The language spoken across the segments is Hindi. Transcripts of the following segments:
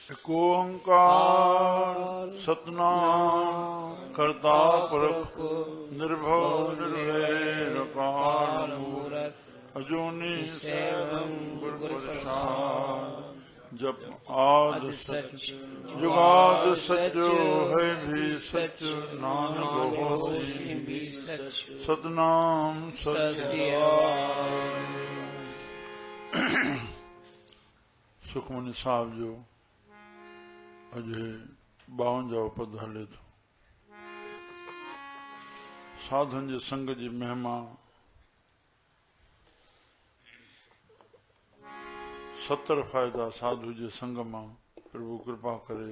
एक ओंकार सतनाम करता पुरख निर्भव निर्वैर अकाल मूरत अजूनी सैभं गुरु प्रसाद। जप आद सच जुगाद सचो है भी सच, नानक होसी भी सच, सतनाम सच्चा। सुखमनी साहब जो अजे 52 पद हले थो। साधन जे संग जी महिमा 70 फ़ायदा साधु जे संग मां प्रभु कृपा करे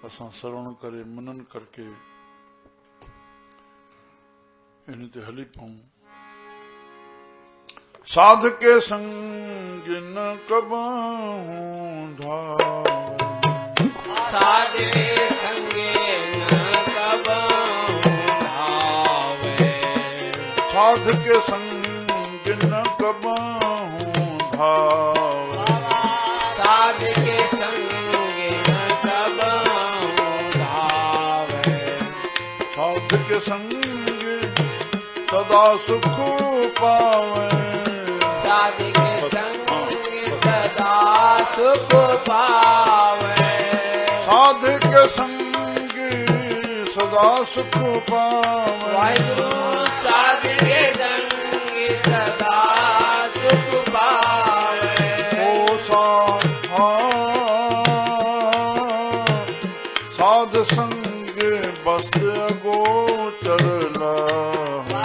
असां श्रवण करे मनन करके इन ते हली पाऊं। साध के संग न कबाहूं धावे, साध के संग न कबाहूं धावे, साध के संग न कबाहूं धावे, साध के संग न कबाहूं धावे, साध के संग सदा सुख पावे, साध के संग सदा सुख पावे, साध के संग सदा सुख पावे। वाहिगुरु साध के संग सदा सुख पावे। ओ साध संग बस गोचर लहे,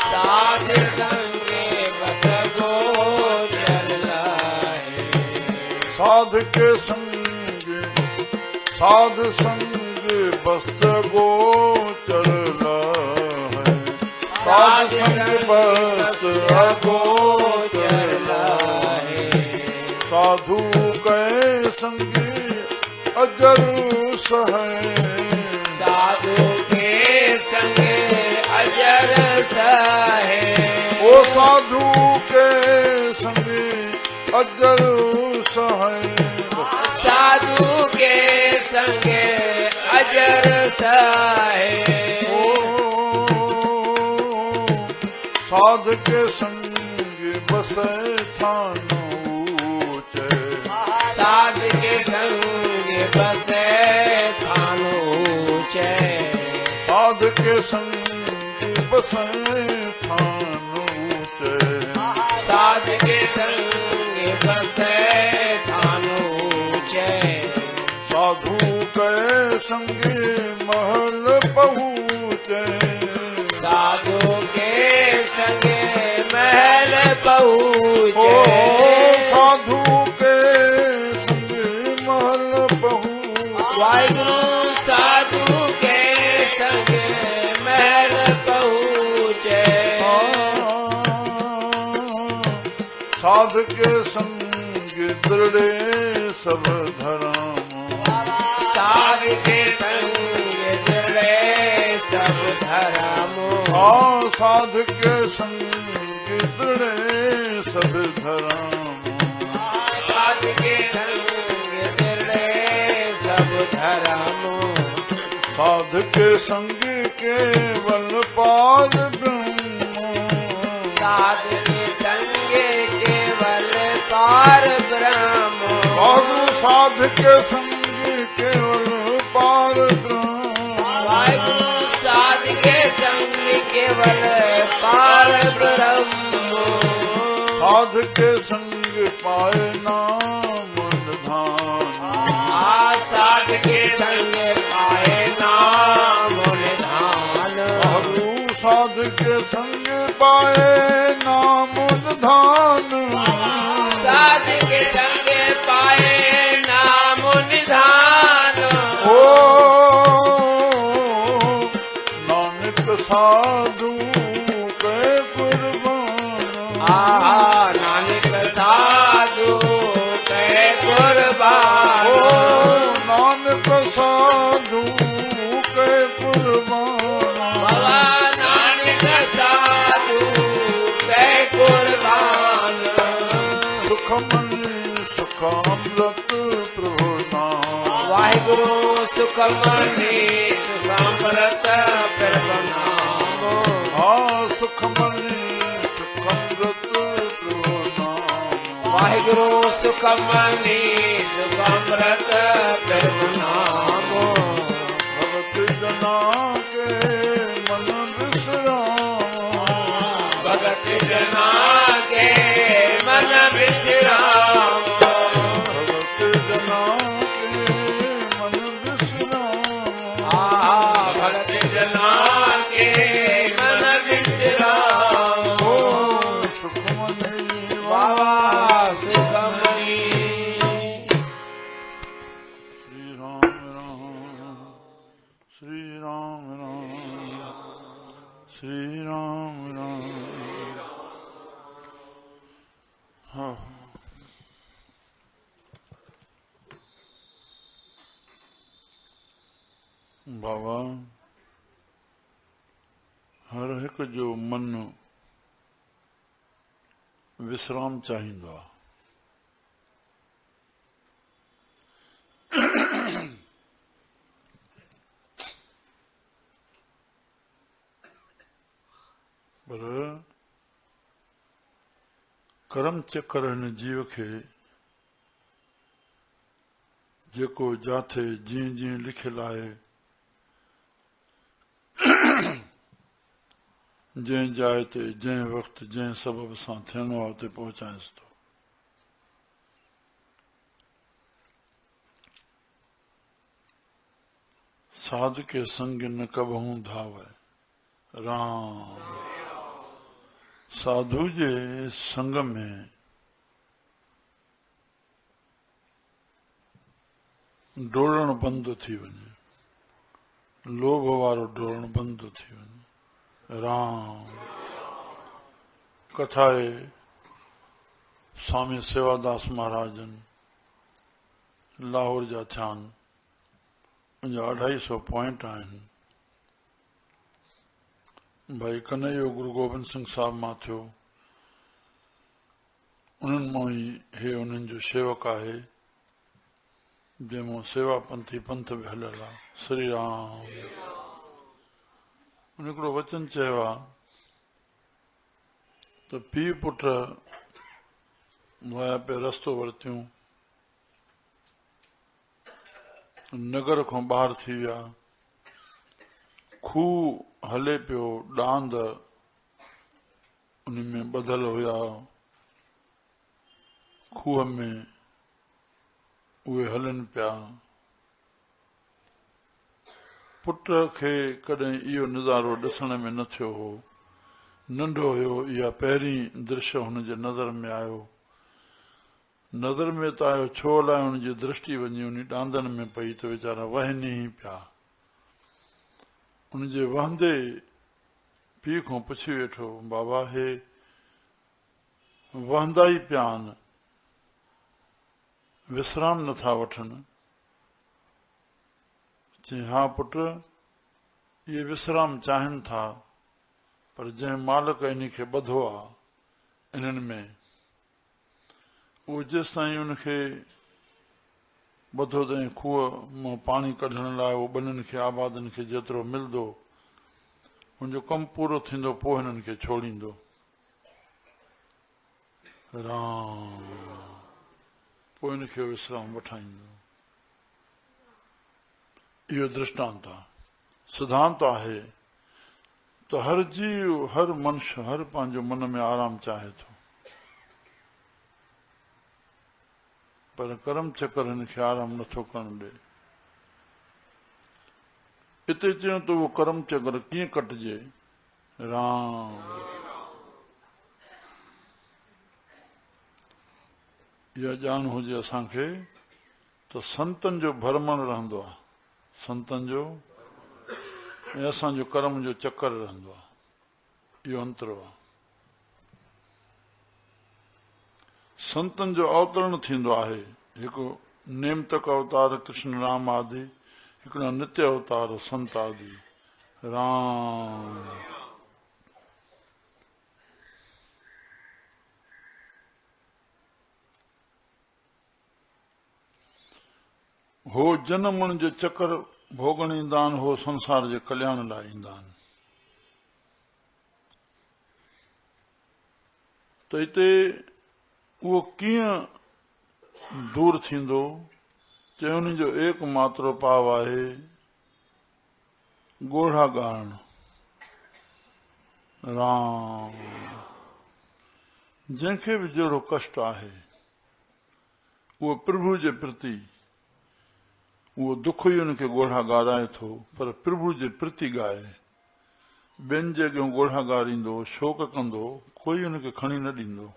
साध संग बस गोचर लहे, साध के संग साध संग बस गोचर लहे, साध संग बस गोचर लहे, साधु कै संग अजर सहे, साधु के संग अजर सहे। ओ साधु के संग अजर सहे, साधु के संग अजर सहे। ओ साध के संग बसे थान ऊंचे, साध के संग बसे थान ऊंचे, साध के संग बसे थान ऊंचे, साध के संग बसे थान ऊंचे, साधु के संग महल पहुँचे, साधु के संग महल पहुँचे। ओ साधु के संग महल पहुँचे, वाहिगुरु साधु के संग महल पहुँचे। साध के संग दृढ़े सब धर्म, साध के संग दृढ़े सब धर्म, साध के संग दृढ़े सब धर्म, साध के संग दृढ़े सब धर्म, साध के संग केवल पार ब्रह्म, साध के संग केवल पार ब्रह्म, साध के संग केवल पार ब्रह्म, साध के संग केवल पार ब्रह्म, साध के संग पाए नाम निधान, साध के संग पाए नाम निधान, साध के संग पाए नाम निधान, साध के संग पाए नाम निधान। ओ नानक साधु के कुर्बान, नानक साधु के ਅੰਮ੍ਰਿਤ ਪ੍ਰਭੂ ਨਾਮ ਵਾਹਿਗੁਰੂ ਸੁਖਮਨੀ ਸੁਖਾਮਰਤ ਪ੍ਰਭੂ ਨਾਮ ਆ ਸੁਖਮਨੀ ਸੁਖਮ੍ਰਿਤ ਪ੍ਰਭੂ ਨਾਮ ਵਾਹਿਗੁਰੂ ਸੁਖਮਨੀ ਸੁਖਾਮਰਤ ਪ੍ਰਭੂ ਨਾਮ ਭਗਤ ਜਨਾ ਕੇ ਮਨ ਵਿਸਰਾਮ ਭਗਤ ਜਨਾ ਕੇ ਮਨ ਵਿਸਰਾਮ ਭਗਤ ਜਨਾ ਕੇ ਮਨ ਵਿਸਰਾਮ ਭਗਤ ਜਨਾ ਕੇ ਮਨ ਵਿਸਰਾਮ ਓ ਸੁਖਮਨੀ ਵਾਵਾ ਸੁਖਮਨੀ श्री राम राम श्री राम राम श्री राम राम हाँ बाबा हर एक जो मन विश्राम चाहींदो आहे पर कर्म चक्कर हिन जीव खे जेको जाथे जीअं जीअं लिखियलु आहे जंहिं जाइ ते जंहिं वक़्तु जंहिं सबब सां थियणो आहे उते पहुचाएसि थो साधु के संग न कबहूं धावै राम साधु जे संग में डोड़ण बंद थी वञे लोभ वारो डोड़ण बंद थी वञे राम कथा आहे स्वामी सेवादास महाराजन लाहौर जा थियान मुंहिंजा 250 पॉइंट आहिनि भाई कन्हैया गुरु गोबिंद सिंह साहब मां थियो उन्हनि मां ई हे उन्हनि जो शेवक आहे जंहिंमां सेवा पंथी पंथ बि हलियल आहे श्री राम उन हिकिड़ो वचन चयो आहे त पीउ पुट विया पिया रस्तो वरितियूं नगर खां ॿाहिरि थी विया खूह हले पियो डांद उन में ॿधल हुया खूह में उहे हलनि पिया पुट खे कॾहिं इहो नज़ारो ॾिसण में न थियो हो नंढो हुयो इहा पहिरीं दृश्य हुनजे नज़र में आयो नज़र में त आयो छो अलाए हुनजी दृष्टि वञी उन डांदनि में पई त वीचारा वहनि ई पिया उनजे वहंदे पीउ खां पुछी वेठो बाबा हे वहंदा ई पिया आहिनि विश्राम नथा वठनि चई हा पुट इहे विश्राम चाहिनि था पर जंहिं मालिक इन खे ॿधो आहे इन्हनि में उहो जेसि ताईं उनखे ॿधो अथई खूह मां पाणी कढण लाइ उहो ॿिन्हिनि खे आबादनि खे जेतिरो मिलंदो मुंहिंजो कमु पूरो थींदो पोइ हिननि खे छोड़ींदो राम पोइ हिनखे विश्राम वठाईंदो इहो दृष्टांत आहे सिद्धांत आहे त हर जीव हर मनुष्य हर पंहिंजो मन में आराम चाहे थो पर कर्म चक्कर हिनखे आराम नथो करण ॾे हिते चयूं त उहो कर्म चक्कर कीअं कटिजे राम इहा ॼाण हुजे असांखे त संतनि जो भरमण रहंदो आहे संतनि जो ऐं असांजो कर्म जो चक्कर रहंदो आहे इहो अंतरो आहे संतनि जो अवतरण थींदो आहे हिकु नेमतक अवतार कृष्ण राम आदि हिकिड़ा नित्य अवतार संत आदि राम हो जनमण जे चकर भोगण ईंदा आहिनि, हो संसार जे कल्याण लाइ ईंदा आहिनि। त हिते उहो कीअं दूर थींदो, चए उन जो एकमात्र उपाउ आहे ॻोढ़ा ॻाइण। राम जंहिंखे बि जहिड़ो कष्ट आहे उहो प्रभु जे प्रति उहो दुख ई उनखे ॻोढ़ा ॻाराए थो, पर प्रभु जे प्रति ॻाए। ॿियनि जे अॻियां ॻोढ़ा ॻारींदो, शोक कंदो, कोई उनखे खणी न ॾींदो।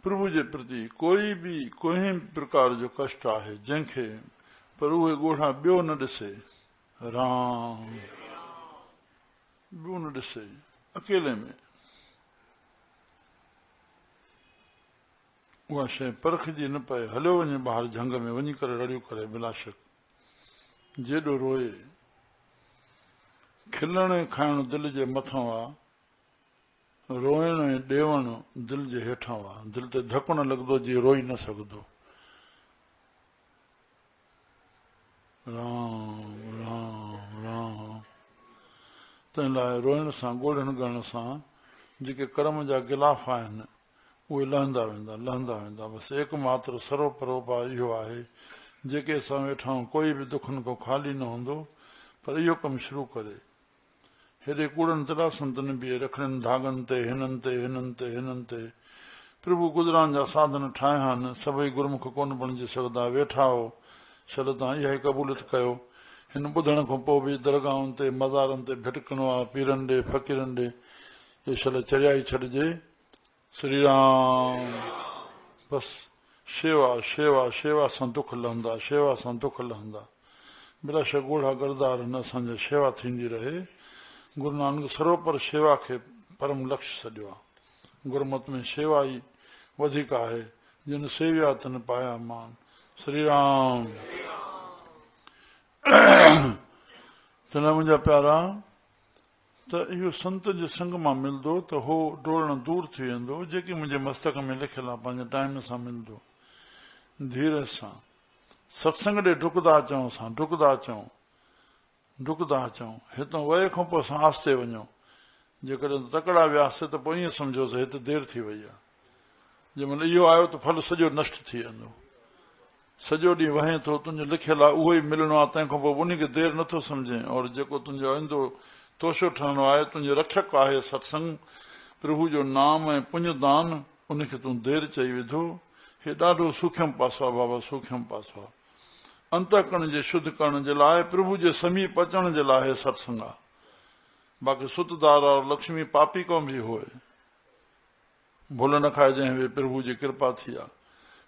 प्रभु जे प्रति कोई बि कंहिं प्रकार जो कष्ट आहे जंहिंखे, पर उहे ॻोढ़ा ॿियो न ॾिसे। राम ॿियो न ॾिसे, अकेले में उहा शइ परखिजी न पए। हलियो वञे ॿाहिरि झंग में वञी करे रड़ियूं करे बिलाशक, जेॾो रोए। खिलण ऐं खाइण दिलि जे मथां आहे, रोइण ऐं ॾेवण दिलि जे हेठां आहे। दिलि ते धकु न लॻंदो, जीअं रोई न सघंदो। राम राम राम। तंहिं लाइ रोइण सां, ॻोढ़ण ॻाइण सां जेके कर्म जा गिलाफ आहिनि उहे लहंदा वेंदा, लहंदा वेंदा। बसि एकमात्र सर्वपर उपाय इहो आहे, जेके असां वेठा आहियूं कोई बि दुखनि खां ख़ाली न हूंदो, पर इहो कमु शुरू करे। हेॾे कूड़नि तिलासनि ते न बीहे, रखड़नि धागनि ते, हिननि ते हिननि ते हिननि ते। प्रभु गुज़रान जा साधन ठाहिया आहिनि, सभई गुरमुख कोन बणिजी सघंदा। वेठा हो, छल तव्हां इहा ई क़बूलियत कयो। हिन ॿुधण खां पोइ बि दरगाहनि ते, मज़ारनि ते भिटकणो आहे, पीरनि ॾे, फ़क़ीरनि ॾे, इहे छल चरियाई छॾिजे। श्री राम। बसि शेवा शेवा शेवा सां दुख लहंदा, शेवा सां दुख लहंदा। बिलाश ॻोढ़ा गरदार न असांजी शेवा थींदी रहे। गुरु नानक सर्वपर शेवा खे परम लक्ष्य सॼो आहे। गुरमत में शेवा ई वधीक आहे। जिन सेविया तन पाया मान। श्री राम। चला मुंहिंजा प्यारा, त इहो संत जे संग मां मिलंदो त हो डोड़ण दूर थी वेंदो। जेकी मुंहिंजे मस्तक में लिखियल आहे, पंहिंजे टाइम सां मिलंदो, धीरज सां, सत्संग ॾे डुकंदा अचूं सां, डुकंदा अचूं, डुकंदा अचूं। हितां वए खां पोइ असां आस्ते वञूं। जेकॾहिं तकड़ा वियासीं त पोइ ईअं सम्झोसीं हिते देरि थी वई आहे। जंहिंमहिल इहो आयो त फल सॼो नष्ट थी वेंदो। सॼो ॾींहुं वहे थो, तुंहिंजो लिखियल आहे उहो ई मिलणो आहे, तंहिंखां पोइ उनखे देरि नथो सम्झे। और जेको तुंहिंजो ईंदो तोशो ठहणो आहे, तुंहिंजो रक्षक आहे सत्संग, प्रभु जो नाम ऐं पुण्य दान, उनखे तूं देरि चई विधो। हे ॾाढो सूक्ष्म पासो आहे बाबा, सूक्ष्म पासो आहे। अंतःकरण जे शुद्ध करण जे लाइ, प्रभु जे समीप अचण जे लाइ सत्संग आहे। बाक़ी सुतदार और लक्ष्मी पापी को भी होए, भूल न खाए जंहिं प्रभु जी कृपा थी आहे।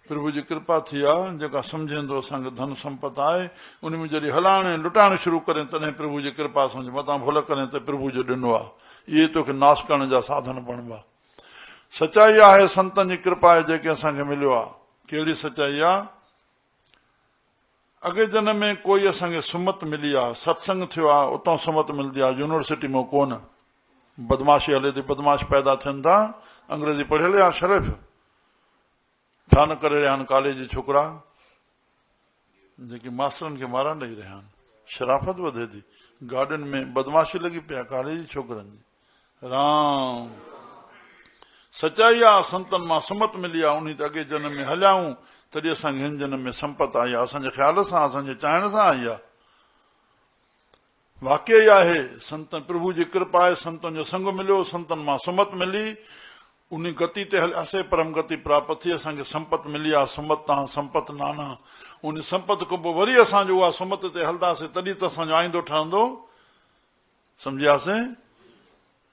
प्रभु जी कृपा थी आहे, जेका सम्झंदो असांखे धन संपत आहे, उन में जॾहिं हलाइण ऐं लुटाइण शुरू करे तॾहिं प्रभु जी कृपा सम्झ। मतां भुल करे त प्रभु जो ॾिनो आहे। इहे तोखे नाश करण जा साधन बणबा। सचाई आहे संतनि जी कृपा आहे जेके असांखे मिलियो आहे। कहिड़ी सचाई आहे? अॻे जन्म में कोई असांखे सुमत मिली आहे, सत्संग थियो आहे, उतां सुमत मिलंदी आहे। यूनिवर्सिटी में कोन, बदमाशी हले थी, बदमाश पैदा थियनि था। अंग्रेजी पढ़ियल या शरीफ़ ठा न करे रहिया आहिनि। कॉलेज जी छोकिरा जेके मास्तरनि खे मारा ॾेई रहिया आहिनि, शराफ़त वधे थी। गार्डन में बदमाशी लॻी पई आहे कॉलेज जी छोकिरनि जी। राम। सचाई आहे संतनि मां सुमत मिली आहे। उन ते अॻे जन्म में हलियाऊं, तॾहिं असांखे हिन जन्म में संपत आई आहे। असांजे ख़्याल सां, असांजे चाहण सां आई आहे। वाकई आहे संत प्रभु जी कृपा आहे। संतनि जो संग मिलियो, संतनि मां सुमत मिली, उन गति ते हलियासीं, परम गति प्राप्त थी। असांखे संपत मिली आहे। सुमत तव्हां संपत नाना। उन संपत खां पोइ वरी असांजो उहा सुमत ते हलंदासीं, तॾहिं त असांजो आईंदो ठहंदो। सम्झियासीं?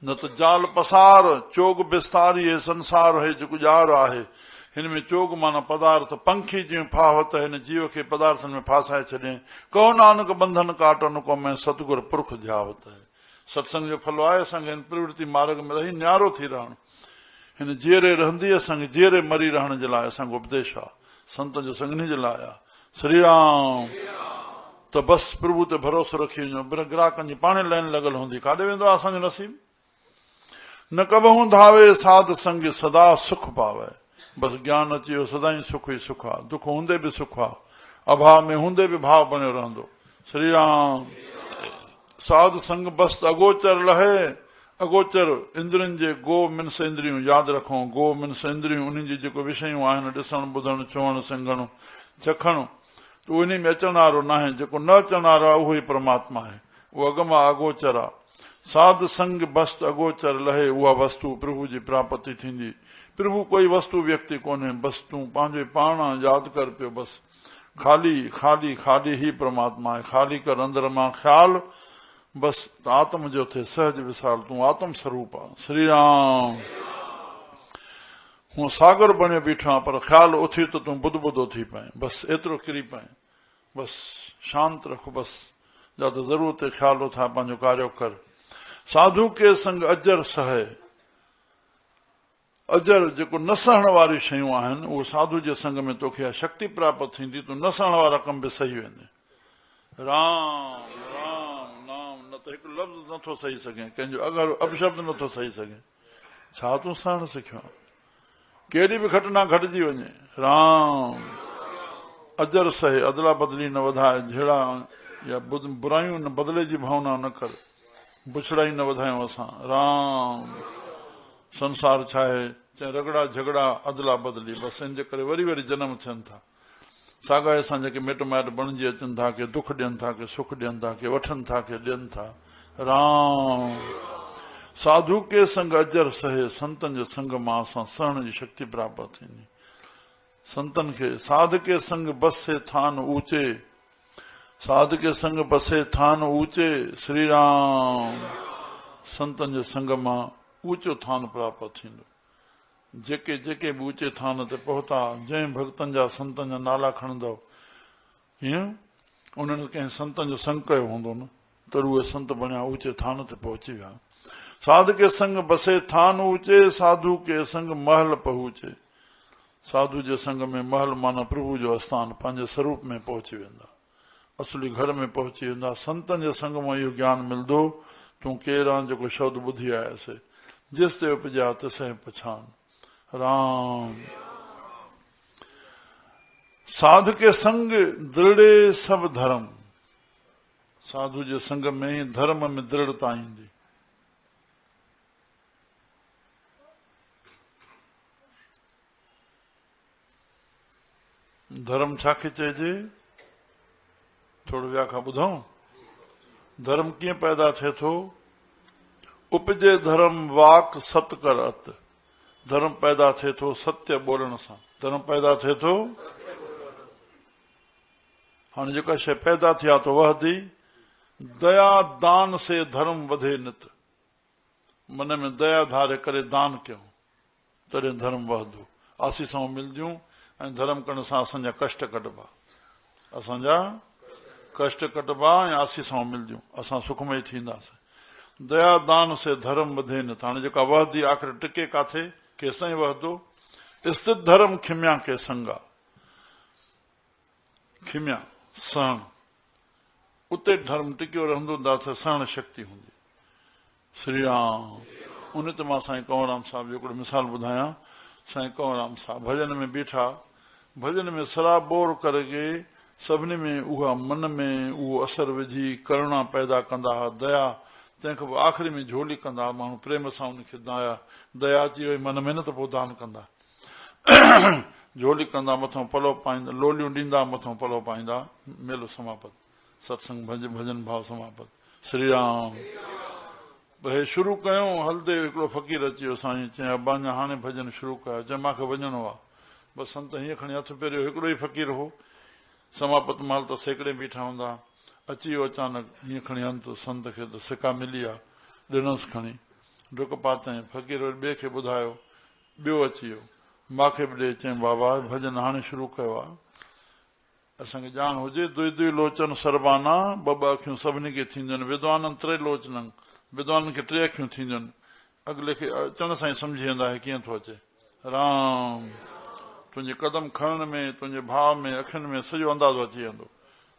न त जाल पसार चोग बिस्तारी है, संसार है जो गुजार आहे। हिन में चोग माना पदार्थ, पंखी जीअं फावत हिन जीव खे पदार्थनि में फासाए छॾे। कहो नानक बंधन काटन को मैं सतगुर पुरख ध्यावत है। सत्संग जो फल आहे असांखे हिन प्रवृत्ति मार्ग में रही न्यारो थी रहण। हिन जीअरे रहंदी असांखे जीअरे मरी रहण जे लाइ असांखे उपदेश आहे। संत जो संगनी जे लाइ आहे। श्री राम। त बसि प्रभु ते भरोसो रखी वञो। बिना ग्राहकनि जी पाणे लाइन लॻल हूंदी, काॾे वेंदो आहे असांजो नसीब। न कबहूं धावे साध संग सदा सुख पावे। बसि ज्ञान अची वियो, सदाई सुख ई सुख आहे। दुख हूंदे बि सुख आहे। अभाव में हूंदे भी भाव बनियो रहंदो। श्री राम। साध संग बस्त अगोचर लहे। अगोचर इंद्रियन जे गो मिनस इंद्रियूं याद रखो। गो मिनस इंद्रियूं उन्हनि जी जेको विषयूं आहिनि ॾिसण ॿुधण चवण सिंघण चखण तो उन में अचण वारो न आहे। जेको न अचण वारो आहे उहो ई परमात्मा आहे। उहो अगमा अगोचर आहे। साध संग बस्त अगोचर लहे। उहा वस्तु प्रभु जी प्राप्ति थींदी। प्रभु कोई वस्तु व्यक्ति कोन्हे। बस तूं पंहिंजे पाण यादि कर पियो। बस खाली खाली खाली ही परमात्मा है। खाली कर अंदर मां ख्याल। बस आत्म जो थे सहज विसार। तू आत्म स्वरूप आ। श्री राम। हूं सागर बने बीठा पर ख्याल उथी तो तू बुध बुधो थी पाए। बस एतिरो किरी पाए। बस शांत रखो। बस ज्यादा जरूरत है ख्याल उथा पंहिंजो कार्य कर। साधु के संग अजर सहे। अजर जेको न सहण वारी शयूं आहिनि उहो साधु जे संग में तोखे शक्ति प्राप्त थींदी। तूं न सहण वारा कम बि सही वेंदे। राम राम नाम न त हिकु लफ़्ज़ नथो सही सघे। कंहिंजो अगरि अपशब्द नथो सही सघे। छा तूं सहण सिखियो। कहिड़ी बि घटना घटिजी वञे। राम। अजर सहे। अदला बदली न वधाए। झेड़ा या बुराइयूं न बदले जी भावना न कर। बुछड़ाई न वधायूं असां। राम। संसार छा आहे चाहे रगड़ा झगड़ा अदला बदली। बस इन जे करे वरी वरी जन्म थियनि था। साॻाए सां जेके मिट माइट बणिजी अचनि था। के दुख ॾियनि था के सुख ॾियनि था के वठनि था के ॾियनि था। राम। साधु के संग अजर सहे। संतन जे संग मां असां सहण जी शक्ति प्राप्त थींदी। संतन खे साध के संग बसे थान ऊंचे। साध के संग बसे थान ऊंचे। श्री राम। संतन जे संग मां ऊंचो थान प्राप्त थींदो। जेके जेके बि ऊंचे थान ते पहुता जंहिं भक्तनि जा संतनि जा नाला खणंदव हीअं उन्हनि कंहिं संतनि जो संग कयो हूंदो न त उहे संत बणिया ऊंचे थान ते पहुची विया। साध के संग बसे थान ऊंचे। साधु के संग महल पहुचे। साधु जे संग में महल माना प्रभु जो स्थान पंहिंजे स्वरूप में पहुची वेंदा। असली घर में पहुची वेंदा। संतनि जे संग मां इहो ज्ञान मिलंदो। तूं केरु आहे जेको शब्द ॿुधी आयसि। जिस ते उपजा तिसे पछाण। राम। साध के संग दृढ़े सब धर्म। साधु जे संग में ही धर्म में दृढ़ता ईंदी। धर्म छाखे चइजे थोरो व्याख्या ॿुधूं। धर्म कीअं पैदा थिए थो। उपजे धर्म वाक सत कर अत। धर्म पैदा थिए थो सत्य बोलण सां। धर्म पैदा थिए थो। हाणे जेका शइ पैदा थी आहे तो वहदी। दया दान से धर्म वधे नित। मन में दया धारे करे दान कयूं तॾहिं धर्म वहदो। आसीसां मिलदियूं ऐं धर्म करण सां असांजा कष्ट कटबा। असांजा कष्ट कटबा ऐं आसीसां मिलदियूं। असां सुखमय थींदासीं। दया दान से धर्म वधे न। हाणे जेका वहदी आख़िर टिके काथे केसां वहदो। स्थित धर्म खिम्या के संगा। खिम्या सहण उते धर्म टिकियो रहंदो त सहण शक्ति हूंदी। श्री राम। उन ते मां साईं कंवरराम साहिब जो हिकिड़ो मिसाल ॿुधायां। साईं कंवरराम साहिब भजन में बीठा। भजन में सराबोर करके सभिनी में उहा मन में उहो असर विझी करुणा पैदा कंदा हुआ। दया तंहिंखां पोइ आख़िरी में झोली कंदा। माण्हू प्रेम सां उनखे दया अची वई मन में न त पोइ दान कंदा। झोली कंदा मथां पलो पाईंदा। लोलियूं ॾींदा मथां पलो पाईंदा। मेलो समापत। सत्संग भजन भाव समापत। श्री राम। भई शुरू कयूं हलदे हिकिड़ो फ़क़ीर अची वियो। साईं चई अबाञा हाणे भजन शुरू कयो। चई मूंखे वञिणो आहे। बसि संत हीअं खणी हथ फेरियो। हिकिड़ो ई फ़क़ीर हो। समापत महिल त सैकड़े बीठा हूंदा। अची वियो अचानक हीअं खणी हंध संत खे त सिका मिली आहे। ॾिनोसि खणी डुक पातई। फ़क़ीर ॿिए खे ॿुधायो। ॿियो अची वियो। मूंखे बि ॾे। चई बाबा भजन हाणे शुरू कयो आहे। असांखे ॼाण हुजे। दुई दुई लोचन सरबाना। ॿ ॿ अखियूं सभिनी खे थींदियूं आहिनि। विद्वाननि टे लोचन। विद्वाननि खे 3 अखियूं थींदियूं आहिनि। अॻिले खे अचण सां ई सम्झी वेंदा है कीअं थो अचे। राम। तुंहिंजे कदम खणण में तुंहिंजे भाव में अखियुनि में सॼो अंदाज़ो अची वेंदो।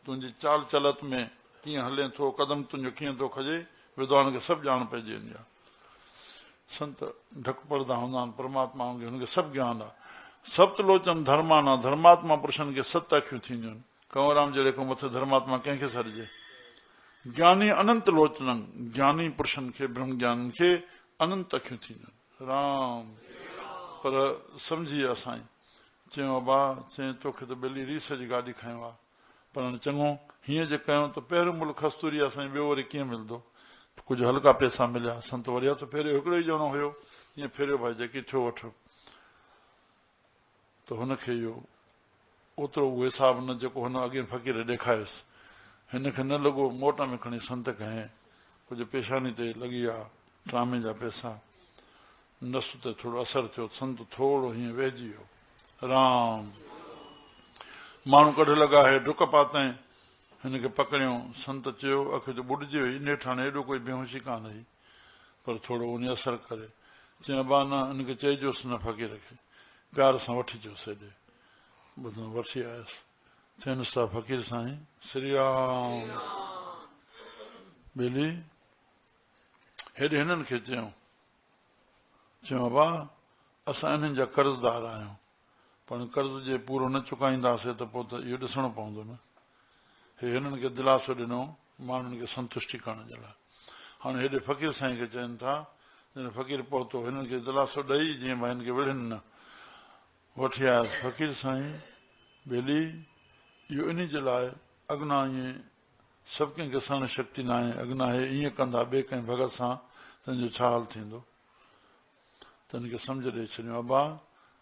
तुंहिंजी चाल चलत में कीअं हले थो। कदम तुंहिंजो कीअं थो खजे। विद्वान खे सभु ॼाण पइजी वेंदी आहे। संत ढक पढ़ंदा हूंदा आहिनि परमात्मा हुनखे सभु ज्ञान आहे। सप्त लोचन धर्माना। धर्मात्मा पुरुषनि खे 7 अखियूं थींदियूं आहिनि। कंवरराम जहिड़े को मथे धर्मात्मा कंहिंखे सॾिजे। ज्ञानी अनंत लोचनन, ज्ञानी पुरुषनि खे ब्रह्म ज्ञाननि खे अनंत अखियूं थींदियूं राम। पर सम्झी असां चयो अबा चई तोखे त ॿेली रीस जी गाॾी खयो आहे, पर हाणे चङो हीअं जे कयूं त पहिरियों मुल्क खस्तूरी असांजी ॿियो वरी कीअं मिलंदो। कुझु हल्का पैसा मिलिया, संत वरी त फेरियो हिकिड़ो ई ॼणो हुयो, ईअं फेरियो भाई जेकी थियो वठो। त हुनखे इहो ओतिरो उहो हिसाब न जेको हुन अॻे फ़क़ीर ॾेखारियोसि, हिनखे न लॻो मोट में खणी संत कहे, कुझु पेशानी ते लॻी आहे ड्रामे जा पैसा, नस ते थोरो असरु थियो, संत थोरो हीअं वेहिजी वियो राम। माण्हू कढ लॻा हे डुक पातई, हिनखे पकड़ियो, संत चयो अखि जो ॿुॾिजी वई, नेठाणे एॾो कोई बेहोशी कान हुई, पर थोरो उन असरु करे चयो बा न हिनखे चइजोसि न फ़क़ीर खे प्यार सां वठी अचोसि हेॾे। ॿुधो वठी आयुसि, चइनिसि था फ़क़ीर साईं श्री राम। ॿेली हेॾे हिननि खे चयो बा असां इन्हनि जा कर्ज़दार आहियूं, पर कर्ज़ जे पूरो न चुकाईंदासीं त पोइ त इहो ॾिसणो पवंदो न। हे हिननि खे दिलासो ॾिनो माण्हुनि खे संतुष्टि करण जे लाइ। हाणे हेॾे फ़क़ीर साईं खे चवनि था, फ़क़ीर पहुतो हिननि खे दिलासो ॾेई जीअं भाई हिन खे विढ़नि न। वठी आयासीं फ़क़ीर साईं ॿेली इहो इन जे लाइ अॻिना ईअं सभु कंहिंखे सहन शक्ति न आहे, अॻिना हे ईअं कंदा ॿिए कंहिं भॻत सां तुंहिंजो छा हाल थींदो। त हिनखे सम्झ ॾेई छॾियो अबा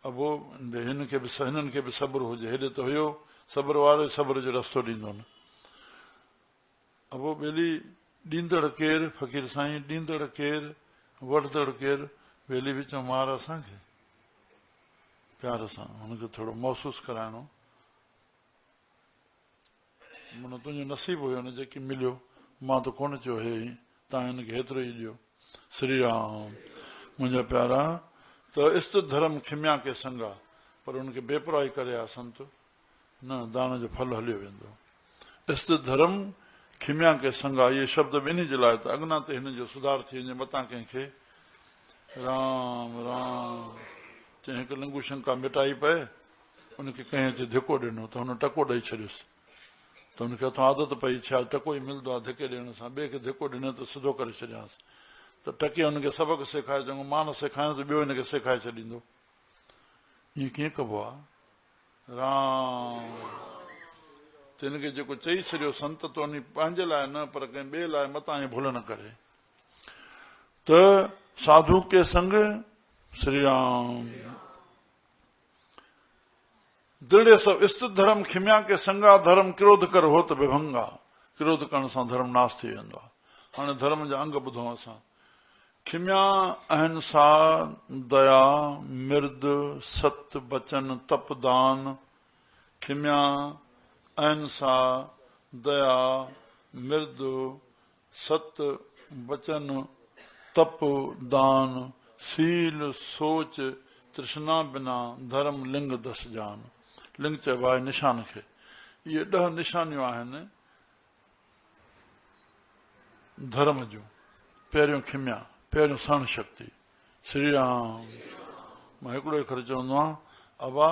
अबो हिननि खे बि सब्र हुजे, हेॾे त हुयो सब्र वारो सब्र जो रस्तो ॾींदो न। अबो ॿेली ॾींदड़ केरु फ़क़ीर साईं, ॾींदड़ केरु वठंदड़ केरु। ॿेली बि चयो मार असांखे प्यार सां हुनखे थोरो महसूस कराइणो, माना तुंहिंजो नसीब हुयो न जेकी मिलियो, मां त कोन चयो हे तव्हां हिनखे हेतिरो ई ॾियो। श्री राम। मुंहिंजा प्यारा त स्थित धर्म खिमिया के संगा, पर हुनखे बेपरवाही करे आहे संत न, दान जो फल हलियो वेंदो। स्थित धर्म खिमिया के संगा, इहे शब्द बि इन जे लाइ त अॻिना ते हिन जो सुधार थी वञे, मतां कंहिंखे राम राम चई हिकु लिंगू शंका मिटाई पए, उनखे कंहिं अचे धिको ॾिनो त हुन टको ॾेई छॾियुसि, त हुनखे हथों आदत पई छा टको ई मिलंदो आहे धिके ॾियण सां, ॿिए खे धिको ॾिनो त सिधो करे छॾियांसि, त टके हुनखे सबक़ु सेखारे चङो मां न सेखारियांसि ॿियो हिनखे सेखारे छॾींदो। ईअं कीअं कबो आहे राम। त हिनखे जेको चई छॾियो संत त उन पंहिंजे लाइ न पर कंहिं ॿिए लाइ मतां ईअं भुल न करे। त साधु के संग श्री राम दृढ़ सब स्थित धर्म खिमिया के संगा, धर्म क्रोध कर हो त विभंगा, क्रोध करण सां धर्म नाश थी वेंदो आहे। हाणे धर्म जा अंग ॿुधो असां, खिमिया अहिंसा दया मिर्द सत्य बचन तप दान। खिमिया अहिंसा दया मिर्द सत्य बचन तप दान सील सोच तृष्णा बिना धर्म लिंग दस जान। लिंग चइबो आहे निशान खे। इहे 10 निशानियूं आहिनि धर्म जूं। पहिरियों खिमिया, पहिरियों सहन शक्ति। श्री राम। मां हिकिड़ो ई खर चवंदो आहियां अबा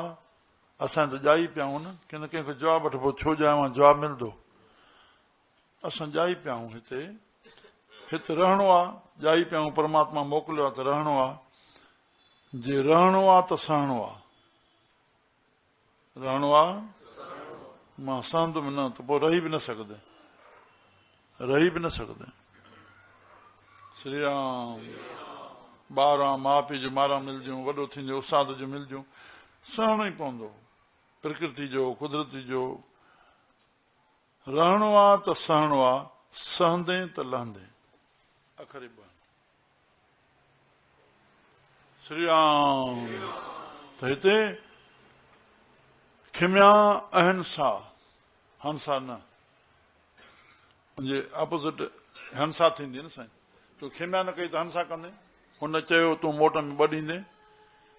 असां त ॼाई पिया आहियूं न, कंहिं न कंहिंखे जवाब वठिबो, छो ॼायां जवाब मिलंदो। असां ॼाई पिया आहियूं, हिते रहणो आहे, ॼाई पिया आहियूं, परमात्मा मोकिलियो आहे त रहणो आहे। जे रहणो आहे त सहणो आहे, रहणो आहे मां सहंदुमि न त पोइ रही बि न सघंदे, रही बि न सघंदे। श्री राम। ॿार माउ पीउ जो मारा मिलजूं, वॾो थींदो उस्ताद जो मिलजूं, सहणो ई पवंदो, प्रकृति जो कुदरती जो। रहणो आहे त सहणो आहे, सहंदे त लहंदे। अखर 2। श्री राम। त हिते खिमिया अहिंसा, हंसा न, मुंहिंजे ऑपोजिट हंसा थींदी न साईं। तूं खिमिया न कई त हंसा कंदे। हुन चयो तूं मोट में 2 ॾींदे।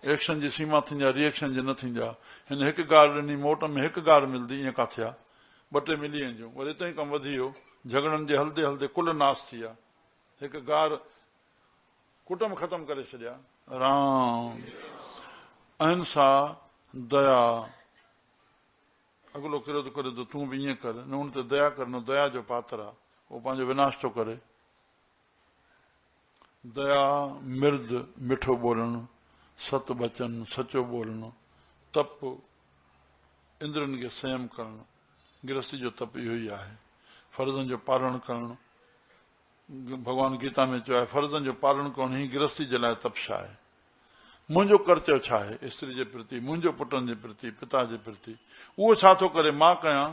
एक्शन जी सीमा थींदी आहे, रिएक्शन जी न थींदी आहे। हिन हिकु गार ॾिनी, मोट में 1 गार मिलंदी, ईअं काथे आहे। 2-3 मिली वेंदियूं, वरी हितां ई कमु वधी वियो, झगड़नि जे हलदे हलदे कुल नाश थी विया। 1 गार कुटुंब ख़तम करे छॾिया। राम। अहिंसा दया अगलो किरो तो करे तो तू भी ईअं कर, न उन ते दया कर, न दया जो पात्र आहे, उहो पंहिंजो विनाश थो करे। दया, मिर्द, मिठो बोलणु, सत बचन, सचो बोलणु, तप, इंद्रनि खे संयम करणु, गृहस्थी जो तप इहो ई आहे। फर्ज़नि जो पालन करणु, भगवान गीता में चयो आहे फर्ज़नि जो पालन करणु ही गृहस्थी जे लाइ तपस्या आहे। मुंहिंजो कर्तव्य छा आहे स्त्री जे प्रति, मुंहिंजो पुटनि जे प्रति, पिता जे प्रति, उहो छा थो करे मां कयां,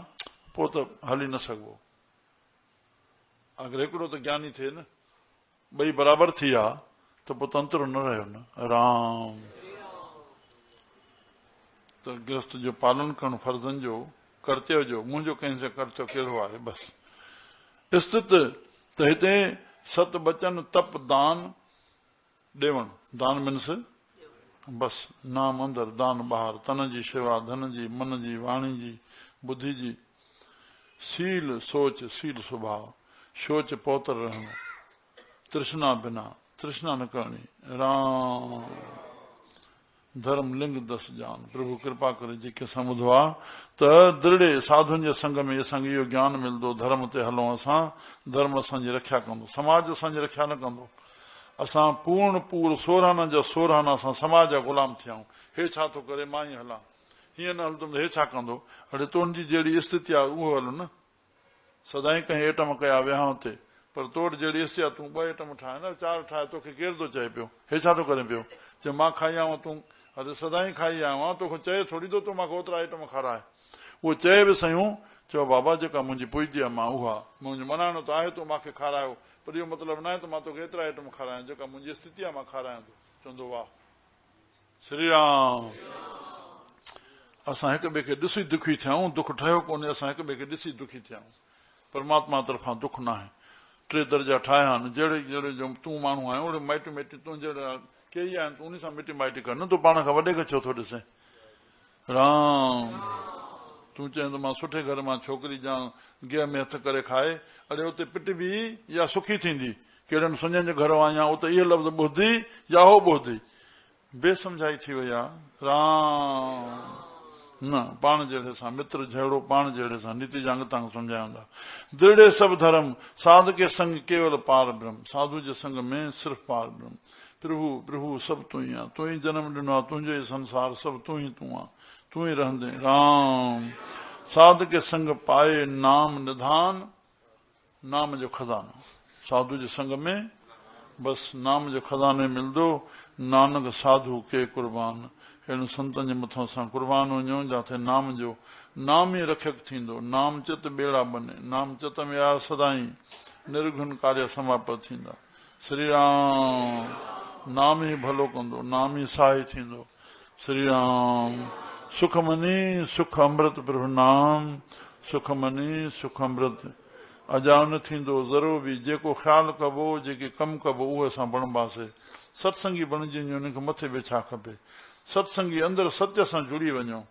पोइ त हली न सघिबो। अगरि हिकिड़ो त ज्ञानी थिए न, ॿई बराबरि थी विया त पोइ तंत्र न रहियो न। राम त गृहस्थ जो पालन करणु फर्ज़नि जो, कर्तव्य जो, मुंहिंजो कंहिं सां कर्तव्य कहिड़ो आहे बस स्थित। त हिते सत बचन, तप, दान, ॾेवण, दान मीन्स बस नाम अंदर, दान ॿाहिरि, तन जी शेवा, धन जी, मन जी, वाणी जी, बुद्धि जी, सील सोच, सील स्वभाव, शोच पौत्र रहणो, तृष्णा बिना, तृष्णा न करणी। राम धर्म लिंग दस जान। प्रभु कृपा करे जेके असां ॿुधो आहे त दृढ़ साधुनि जे संग में असांखे इहो ज्ञान मिलंदो, धर्म ते हलूं असां, धर्म असांजी रक्षा कंदो, समाज असांजी रक्षा न कंदो। असां पूर्ण सोराना जा सोराना असां समाज जा गुलाम थियूं। हे छा थो करे मां ई हलां, हीअं न हलंदुमि हे छा कंदो, अड़े तुंहिंजी जहिड़ी स्थिति आहे उहो हल न। सदाई कंहिं एटम कया विहांव ते, पर तोड़ जहिड़ी स्थिति आहे तूं 2 एटम ठाहे न 4 ठाहे, तोखे केरु थो चए पियो, हे छा थो करे पियो, चए मां खाई आवां, तूं अरे सदाई खाई आयो आहियां, तोखे चए थोरी थो तूं मूंखे ओतिरा आइटम खाराए। उहो चए बि सयूं, चओ बाबा जेका मुंहिंजी पुॼी आहे मां उहा, मुंहिंजो मनाइणो त आहे तूं मूंखे खारायो, पर इहो मतिलबु न आहे त मां तोखे एतिरा आइटम खारायां, जेका मुंहिंजी स्थिति आहे मां खारायां थो। चवंदो वाह श्री राम। असां हिक ॿिए खे ॾिसी दुखी थियूं, दुख ठहियो कोन्हे, असां हिक ॿिए खे ॾिसी दुखी थियूं। परमात्मा तरफ़ां दुख न आहे। 3 दर्जा ठाहिया आहिनि, जहिड़े जहिड़े जो तूं माण्हू आहीं ओड़े माइटी माइटी तूं जहिड़ा कई आहिनि, तूं उन सां मिटी माइटी कर न, तूं पाण खां वॾे खे छो थो ॾिसे। राम तूं चए त मां सुठे घर मां छोकिरी ॼाण, गिह में हथ करे खाए, अरे उते पिटबी या सुखी थींदी, कहिड़नि सुञनि जे घर वञा उते इहे लफ़्ज़ ॿुधी या हो ॿुधी, बेसमझाई थी वई आहे। राम न पाण जहिड़े सां मित्र जहिड़ो, पाण जहिड़े सां नीति जांग तव्हांखे सम्झाईंदा। दृढ़ सभु धर्म, साध के संग केवल पार ब्रह्म, साधु जे संग में सिर्फ़ पार ब्रह्म। प्रभु प्रभु सभु तूं ई आहे, तूं ई जनम ॾिनो आहे, तुंहिंजो ई संसार, सभु तूं ई तूं आहे, तूं ई रहंदे। राम साध के संग पाए नाम निधान, नाम जो खज़ानो, साधु जे संग में बस नाम जो खज़ानो मिलंदो। नानक साधु के कुर्बान, अहिड़े संतनि जे मथां असां कुर्बान वञूं जिथे नाम जो, नाम ई रखियक थींदो। नाम चित बेड़ा बने, नाम चित में आहे सदाई, निर्गुण कार्य समापत थींदा। श्री राम नाम ई भलो कंदो, नाम ई सहाय थींदो। श्री राम सुखमनी सुख अमृत प्रभु नाम, सुखमनी सुख अमृत अजा न थींदो ज़रो बि। जेको ख़्यालु कबो, जेके कमु कबो उहे असां बणबासीं। सत्संगी बणिजी वञो, उनखे मथे बि छा खपे। सत्संगी अंदरि सत्य सां जुड़ी वञो।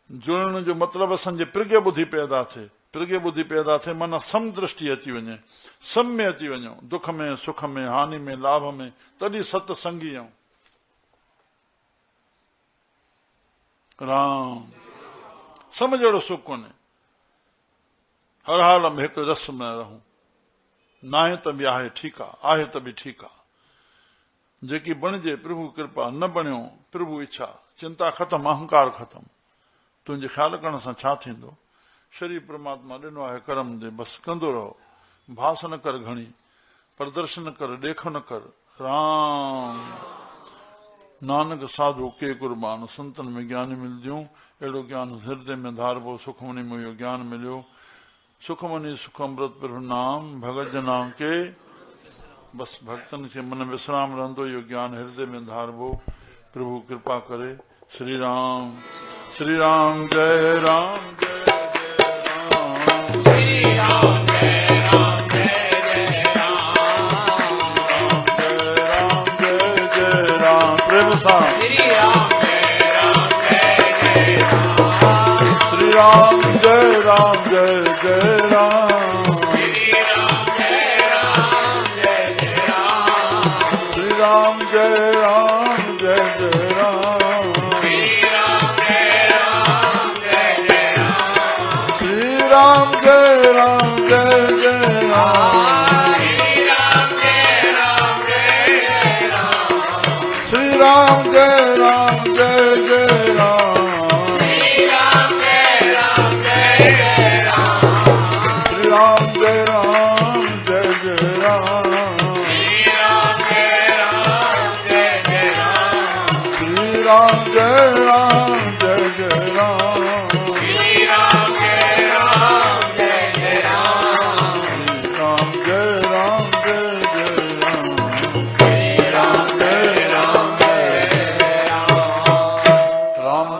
जुड़ण जो मतिलबु असांजे प्रज्ञ ॿुधी पैदा थिए, प्रज्ञ ॿुधी पैदा थिए माना सम दृष्टि अची वञे, सम में अची वञो, दुख में सुख में हानि में लाभ में, तॾहिं सत्संगी आहियूं। राम सम जहिड़ो सुख कोन्हे, हर हाल में हिकु रस में रहूं, न आहे त बि आहे ठीकु आहे त बि ठीकु आहे। जेकी बणिजे प्रभु कृपा, न बणियो प्रभु इच्छा, चिंता ख़तम, अहंकार ख़तम। तुंहिंजे ख़्याल करण सां छा थींदो। शरीर परमात्मा ॾिनो आहे कर्म दे, बस कंदो रहो, भास न कर घणी, प्रदर्शन कर, ॾेख न कर। राम नानक साधु के कुर्बान, संतन में ज्ञान मिलंदियूं, अहिड़ो ज्ञान हृदय में धारबो। सुखमनी में इहो ज्ञान मिलियो। सुखमनी सुख अमृत प्रभु नाम, भगत जनाम के बस भक्तन खे मन विश्राम रहंदो, इहो ज्ञान हृदय में धारबो। प्रभु कृपा करे। श्री राम श्री राम जय राम जय जय राम, श्री राम जय राम जय जय राम, जय राम जय जय राम। प्रेम सां श्री राम जय राम जय जय राम, श्री राम जय राम जय जय राम, राम जय राम जय जय राम, श्री राम जय राम जय जय राम, राम जय राम जय जय राम श्री राम जय राम जय जय राम श्री राम जय राम जय जय राम श्री राम जय राम जय जय राम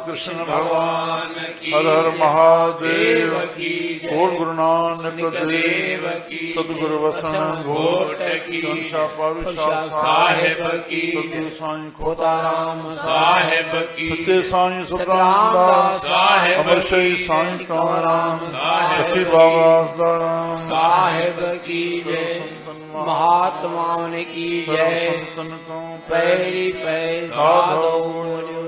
कृष्ण भगवान की हर हर महादेव की बोल गुरु नानक देव की सतगुरु वसन घोट की साहेब की सतगुरु साईं खोताराम साहेब की सच्चे साईं सतरामदास साहेब अमर शही साईं कांवराम साहेब बाबा साहेब की जय महात्माओं की जय पैरी पै साधो